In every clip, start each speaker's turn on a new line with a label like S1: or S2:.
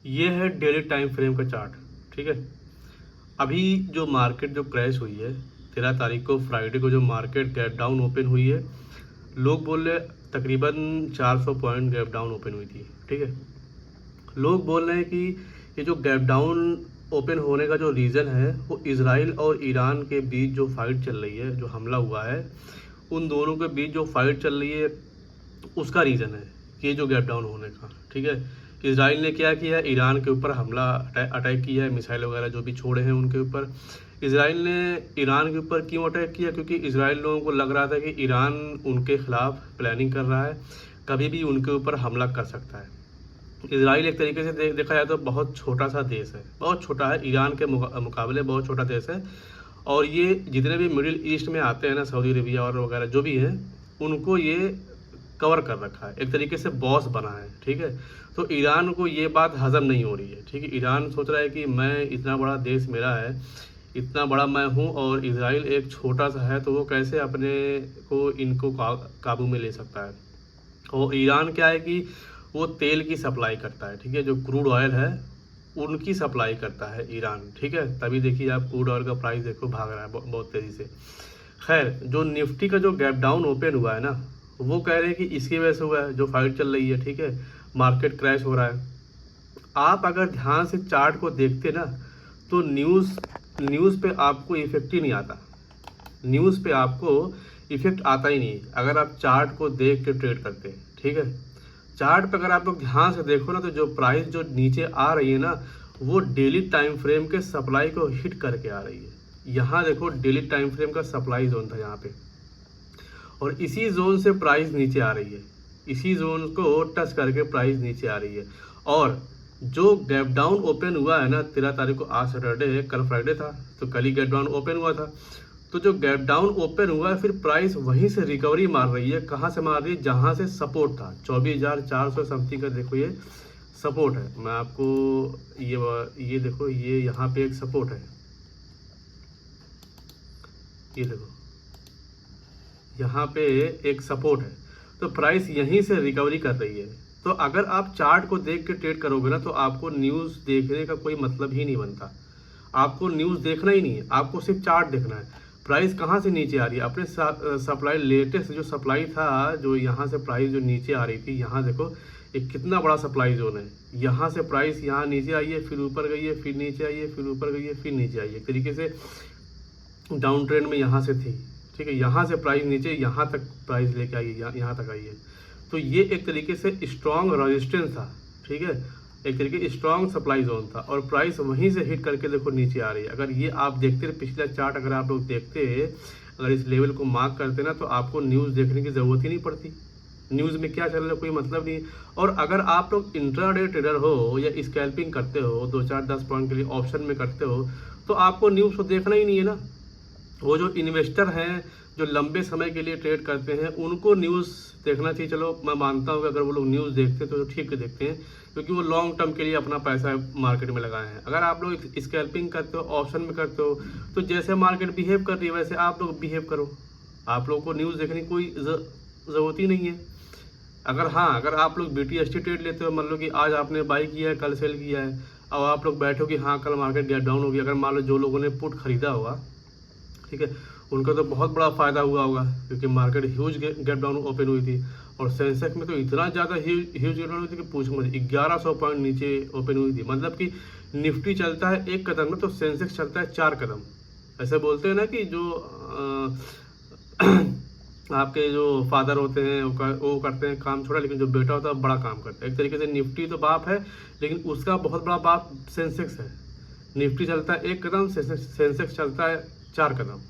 S1: ये है daily time frame का चार्ट। ठीक है, अभी जो मार्केट जो क्रैश हुई है 13 तारीख को, फ्राइडे को जो मार्केट गैप डाउन ओपन हुई है, लोग बोल रहे तकरीबन 400 पॉइंट गैप डाउन ओपन हुई थी। ठीक है, लोग बोल रहे हैं कि ये जो गैप डाउन ओपन होने का जो रीज़न है वो इसराइल और ईरान के बीच जो फाइट चल रही है, जो हमला हुआ है, उन दोनों के बीच जो फाइट चल रही है उसका रीज़न है ये जो गैप डाउन होने का। ठीक है, इसराइल ने क्या किया है, ईरान के ऊपर हमला अटैक किया है, मिसाइल वगैरह जो भी छोड़े हैं उनके ऊपर। इसराइल ने ईरान के ऊपर क्यों अटैक किया? क्योंकि इसराइल लोगों को लग रहा था कि ईरान उनके खिलाफ प्लानिंग कर रहा है, कभी भी उनके ऊपर हमला कर सकता है। इसराइल एक तरीके से देखा जाए तो बहुत छोटा सा देश है, बहुत छोटा है, ईरान के मुकाबले बहुत छोटा देश है। और ये जितने भी मिडिल ईस्ट में आते हैं ना, सऊदी अरेबिया और वगैरह जो भी हैं, उनको ये कवर कर रखा है, एक तरीके से बॉस बना है। ठीक है, तो ईरान को ये बात हजम नहीं हो रही है। ठीक है, ईरान सोच रहा है कि मैं, इतना बड़ा देश मेरा है, इतना बड़ा मैं हूँ और इसराइल एक छोटा सा है, तो वो कैसे अपने को इनको काबू में ले सकता है। और ईरान क्या है कि वो तेल की सप्लाई करता है। ठीक है, जो क्रूड ऑयल है उनकी सप्लाई करता है ईरान। ठीक है, तभी देखिए आप क्रूड ऑयल का प्राइस देखो भाग रहा है बहुत तेज़ी से। खैर, जो निफ्टी का जो गैप डाउन ओपन हुआ है ना, वो कह रहे हैं कि इसकी वजह से हुआ है, जो फाइट चल रही है। ठीक है, मार्केट क्रैश हो रहा है। आप अगर ध्यान से चार्ट को देखते ना, तो न्यूज़ पे आपको इफेक्ट ही नहीं आता। न्यूज़ पे आपको इफेक्ट आता ही नहीं अगर आप चार्ट को देख के ट्रेड करते हैं। ठीक है, चार्ट पे अगर आप लोग ध्यान से देखो ना, तो जो प्राइस जो नीचे आ रही है ना, वो डेली टाइम फ्रेम के सप्लाई को हिट करके आ रही है। यहाँ देखो, डेली टाइम फ्रेम का सप्लाई जोन था यहाँ पे, और इसी जोन से प्राइस नीचे आ रही है, इसी जोन को टच करके प्राइस नीचे आ रही है। और जो गैप डाउन ओपन हुआ है ना 13 तारीख को, आज सैटरडे है, कल फ्राइडे था, तो कल ही गैप डाउन ओपन हुआ था। तो जो गैप डाउन ओपन हुआ है, फिर प्राइस वहीं से रिकवरी मार रही है। कहाँ से मार रही है? जहाँ से सपोर्ट था 24,400 समथिंग का, देखो ये सपोर्ट है। मैं आपको ये देखो, ये यहाँ पे एक सपोर्ट है, ये देखो यहाँ पे एक सपोर्ट है, तो प्राइस यहीं से रिकवरी कर रही है। तो अगर आप चार्ट को देख के ट्रेड करोगे ना, तो आपको न्यूज़ देखने का कोई मतलब ही नहीं बनता। आपको न्यूज़ देखना ही नहीं है, आपको सिर्फ चार्ट देखना है। प्राइस कहाँ से नीचे आ रही है? अपने सप्लाई, लेटेस्ट जो सप्लाई था, जो यहाँ से प्राइस जो नीचे आ रही थी, यहाँ देखो एक कितना बड़ा सप्लाई जोन है। यहाँ से प्राइस यहाँ नीचे आई है, फिर ऊपर गई है, फिर नीचे आई है, फिर ऊपर गई है, फिर नीचे आई है। एक तरीके से डाउन ट्रेंड में यहाँ से थी। ठीक है, यहाँ से प्राइस नीचे यहाँ तक प्राइस लेके आई है, यहाँ तक आई है। तो ये एक तरीके से स्ट्रॉन्ग रेजिस्टेंस था। ठीक है, एक तरीके स्ट्रॉन्ग सप्लाई जोन था, और प्राइस वहीं से हिट करके देखो नीचे आ रही है। अगर ये आप देखते रहे पिछला चार्ट, अगर आप लोग देखते, अगर इस लेवल को मार्क करते ना, तो आपको न्यूज़ देखने की ज़रूरत ही नहीं पड़ती। न्यूज़ में क्या चल रहा है कोई मतलब नहीं। और अगर आप लोग इंट्राडे ट्रेडर हो या स्कैल्पिंग करते हो, 2-4-10 पॉइंट के लिए ऑप्शन में करते हो, तो आपको न्यूज़ को देखना ही नहीं है ना। वो जो इन्वेस्टर हैं, जो लंबे समय के लिए ट्रेड करते हैं, उनको न्यूज़ देखना चाहिए। चलो मैं मानता हूँ कि अगर वो लोग न्यूज़ देखते हैं तो ठीक है, देखते हैं, क्योंकि वो लॉन्ग टर्म के लिए अपना पैसा मार्केट में लगाए हैं। अगर आप लोग स्कैल्पिंग करते हो, ऑप्शन में करते हो, तो जैसे मार्केट बिहेव कर रही है वैसे आप लोग बिहेव करो। आप लोगों को न्यूज़ देखने की कोई ज़रूरत ही नहीं है। अगर हाँ, अगर आप लोग BTST ट्रेड लेते हो, मान लो कि आज आपने बाई किया है, कल सेल किया है, और आप लोग बैठो कि हाँ कल मार्केट गैप डाउन होगी, अगर मान लो जो लोगों ने पुट खरीदा होगा, ठीक है, उनका तो बहुत बड़ा फ़ायदा हुआ होगा, क्योंकि market huge gap down open हुई थी। और सेंसेक्स में तो इतना ज़्यादा ह्यूज गैप डाउन हुई थी कि पूछो मत, 1100 पॉइंट नीचे ओपन हुई थी। मतलब कि निफ्टी चलता है 1 कदम में, तो सेंसेक्स चलता है 4 कदम। ऐसे बोलते हैं ना कि जो आपके जो फादर होते हैं वो करते हैं काम छोटा, लेकिन जो बेटा होता है बड़ा काम करता है। एक तरीके से निफ्टी तो बाप है, लेकिन उसका बहुत बड़ा बाप सेंसेक्स है। निफ्टी चलता है 1 कदम, सेंसेक्स चलता है 4 कदम।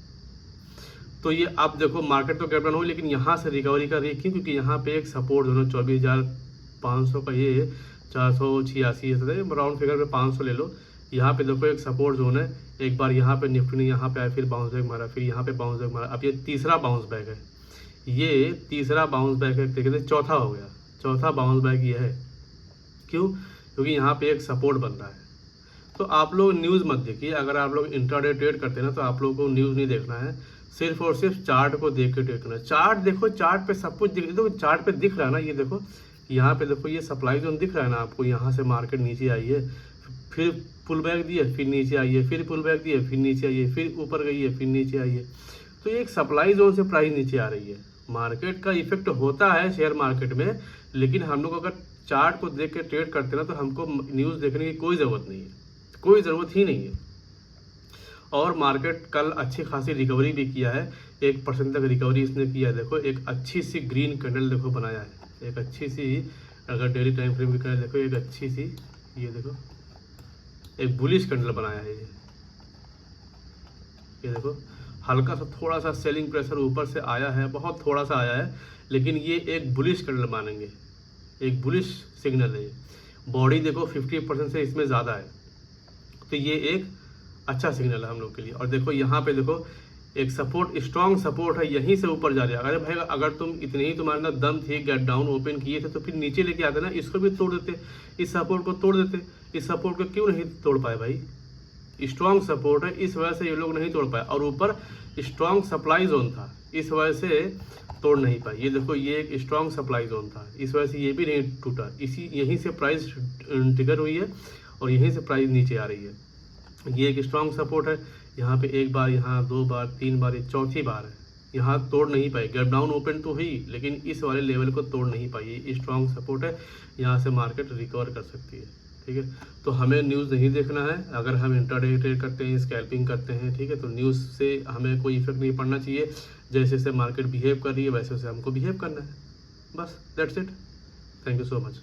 S1: तो ये आप देखो, मार्केट तो गैप डाउन हुई, लेकिन यहाँ से रिकवरी कर रही है। क्यों? क्योंकि यहाँ पे एक सपोर्ट जोन है 24,500 का, ये 486 राउंड फिगर पे 500 ले लो। यहाँ पे देखो एक सपोर्ट जोन है। एक बार यहाँ पे निफ्टी ने यहाँ पे आया, फिर बाउंस बैक मारा, फिर यहाँ पे बाउंस बैक मारा। अब ये तीसरा बाउंस बैक है, ये तीसरा बाउंस बैक है, एक तरीके से चौथा हो गया, चौथा बाउंस बैक ये है। क्यों? क्योंकि यहाँ पे एक सपोर्ट बन रहा है। तो आप लोग न्यूज़ मत देखिए। अगर आप लोग इंट्राडे ट्रेड करते हैं ना, तो आप लोगों को न्यूज़ नहीं देखना है, सिर्फ और सिर्फ चार्ट को देख के ट्रेड करना है। चार्ट देखो, चार्ट पे सब कुछ देखो, चार्ट पे दिख रहा है ना, ये देखो यहाँ पे देखो ये सप्लाई जोन दिख रहा है ना आपको, यहाँ से मार्केट नीचे आई है, फिर पुल बैक दिए, फिर नीचे आई है, फिर पुल बैक दिए, फिर नीचे आई है, फिर ऊपर गई है, फिर नीचे आई है। तो ये एक सप्लाई जोन से प्राइस नीचे आ रही है। मार्केट का इफेक्ट होता है शेयर मार्केट में, लेकिन हम लोग अगर चार्ट को देख के ट्रेड करते हैं ना, तो हमको न्यूज़ देखने की कोई ज़रूरत नहीं है, कोई ज़रूरत ही नहीं है। और मार्केट कल अच्छी खासी रिकवरी भी किया है, 1% तक रिकवरी इसने किया है। देखो एक अच्छी सी ग्रीन कैंडल देखो बनाया है, एक अच्छी सी, अगर डेली टाइम फ्रेम की कैंडल देखो, एक अच्छी सी, ये देखो एक बुलिश कैंडल बनाया है। ये देखो हल्का सा थोड़ा सा सेलिंग प्रेशर ऊपर से आया है, बहुत थोड़ा सा आया है, लेकिन ये एक बुलिश कैंडल मानेंगे, एक बुलिश सिग्नल है। बॉडी देखो 50% से इसमें ज़्यादा है, तो ये एक अच्छा सिग्नल है हम लोग के लिए। और देखो यहाँ पे देखो एक सपोर्ट, स्ट्रॉन्ग सपोर्ट है, यहीं से ऊपर जा रहा है। अरे भाई अगर तुम इतने ही तुम्हारे अंदर दम थी, गैप डाउन ओपन किए थे, तो फिर नीचे लेके आते ना, इसको भी तोड़ देते, इस सपोर्ट को तोड़ देते। इस सपोर्ट को क्यों नहीं तोड़ पाए भाई? स्ट्रॉन्ग सपोर्ट है, इस वजह से ये लोग नहीं तोड़ पाए, और ऊपर स्ट्रॉन्ग सप्लाई जोन था, इस वजह से तोड़ नहीं पाए। ये देखो ये एक स्ट्रॉन्ग सप्लाई जोन था, इस वजह से ये भी नहीं टूटा, इसी यहीं से प्राइस ट्रिगर हुई है और यहीं से प्राइस नीचे आ रही है। ये एक स्ट्रॉन्ग सपोर्ट है, यहाँ पे एक बार, यहाँ 2 बार, 3 बार, ये चौथी बार है, यहाँ तोड़ नहीं पाई। गैप डाउन ओपन तो हुई, लेकिन इस वाले लेवल को तोड़ नहीं पाई। ये स्ट्रॉन्ग सपोर्ट है, यहाँ से मार्केट रिकवर कर सकती है। ठीक है, तो हमें न्यूज़ नहीं देखना है। अगर हम इंट्राडे ट्रेड करते हैं, स्कैल्पिंग करते हैं, ठीक है, तो न्यूज़ से हमें कोई इफेक्ट नहीं पड़ना चाहिए। जैसे जैसे मार्केट बिहेव कर रही है, वैसे वैसे हमको बिहेव करना है, बस that's it. Thank you so much.